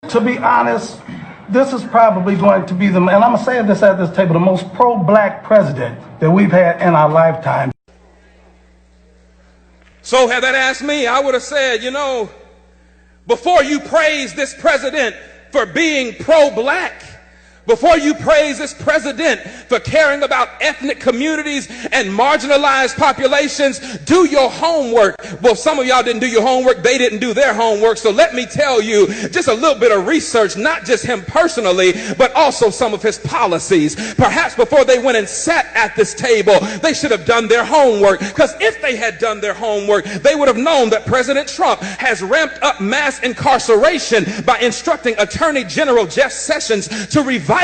To be honest, this is probably going to be and I'm going to say this at this table, the most pro-black president that we've had in our lifetime. So had that asked me, I would have said, before you praise this president for being pro-black, before you praise this president for caring about ethnic communities and marginalized populations, do your homework. Well, some of y'all didn't do your homework. They didn't do their homework. So let me tell you just a little bit of research, not just him personally, but also some of his policies. Perhaps before they went and sat at this table, they should have done their homework. Because if they had done their homework, they would have known that President Trump has ramped up mass incarceration by instructing Attorney General Jeff Sessions to revitalize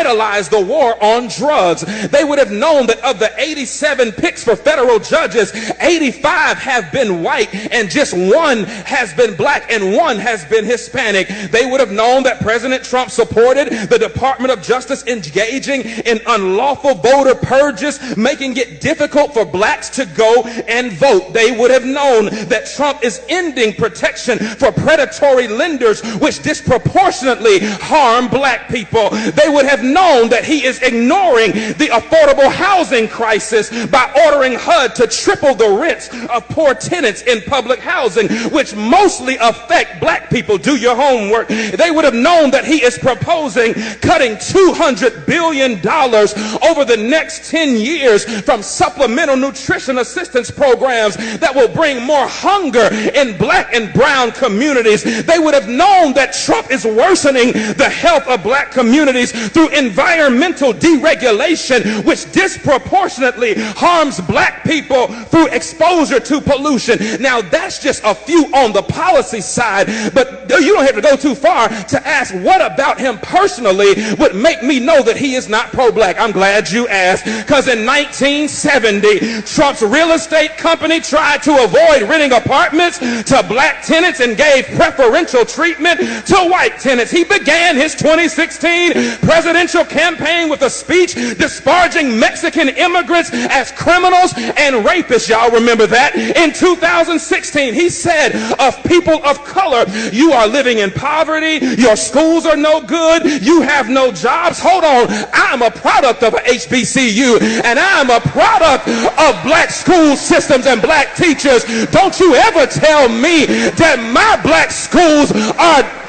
the war on drugs. They would have known that of the 87 picks for federal judges, 85 have been white and just one has been black and one has been Hispanic. They would have known that President Trump supported the Department of Justice engaging in unlawful voter purges, making it difficult for blacks to go and vote. They would have known that Trump is ending protection for predatory lenders, which disproportionately harm black people. They would have known that he is ignoring the affordable housing crisis by ordering HUD to triple the rents of poor tenants in public housing, which mostly affect black people. Do your homework. They would have known that he is proposing cutting $200 billion over the next 10 years from supplemental nutrition assistance programs that will bring more hunger in black and brown communities. They would have known that Trump is worsening the health of black communities through environmental deregulation, which disproportionately harms black people through exposure to pollution. Now, that's just a few on the policy side, but you don't have to go too far to ask what about him personally would make me know that he is not pro-black. I'm glad you asked, because in 1970, Trump's real estate company tried to avoid renting apartments to black tenants and gave preferential treatment to white tenants. He began his 2016 presidential campaign with a speech disparaging Mexican immigrants as criminals and rapists. Y'all remember that? In 2016, he said of people of color, you are living in poverty, your schools are no good, you have no jobs. Hold on, I'm a product of a HBCU and I'm a product of black school systems and black teachers. Don't you ever tell me that my black schools are...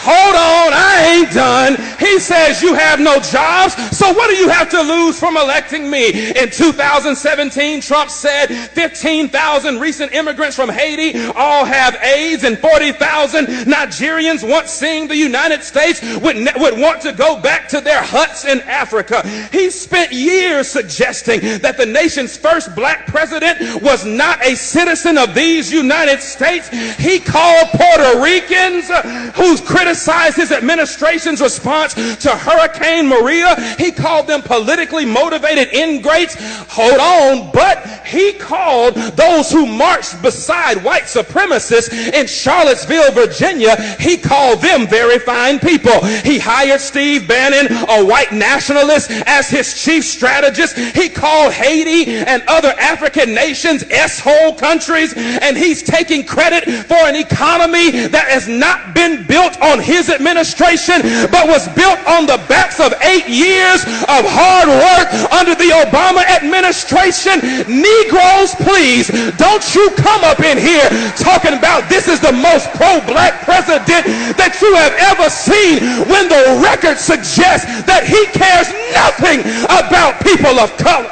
Hold on, I ain't done. He says you have no jobs, so what do you have to lose from electing me? In 2017, Trump said 15,000 recent immigrants from Haiti all have AIDS, and 40,000 Nigerians once seeing the United States would want to go back to their huts in Africa. He spent years suggesting that the nation's first black president was not a citizen of these United States. He called Puerto Ricans who's criticized his administration's response to Hurricane Maria. He called them politically motivated ingrates. Hold on, but he called those who marched beside white supremacists in Charlottesville, Virginia, he called them very fine people. He hired Steve Bannon, a white nationalist, as his chief strategist. He called Haiti and other African nations S-hole countries, and he's taking credit for an economy that has not been built on his administration, but was built on the backs of 8 years of hard work under the Obama administration. Negroes, please, don't you come up in here talking about this is the most pro-black president that you have ever seen when the record suggests that he cares nothing about people of color.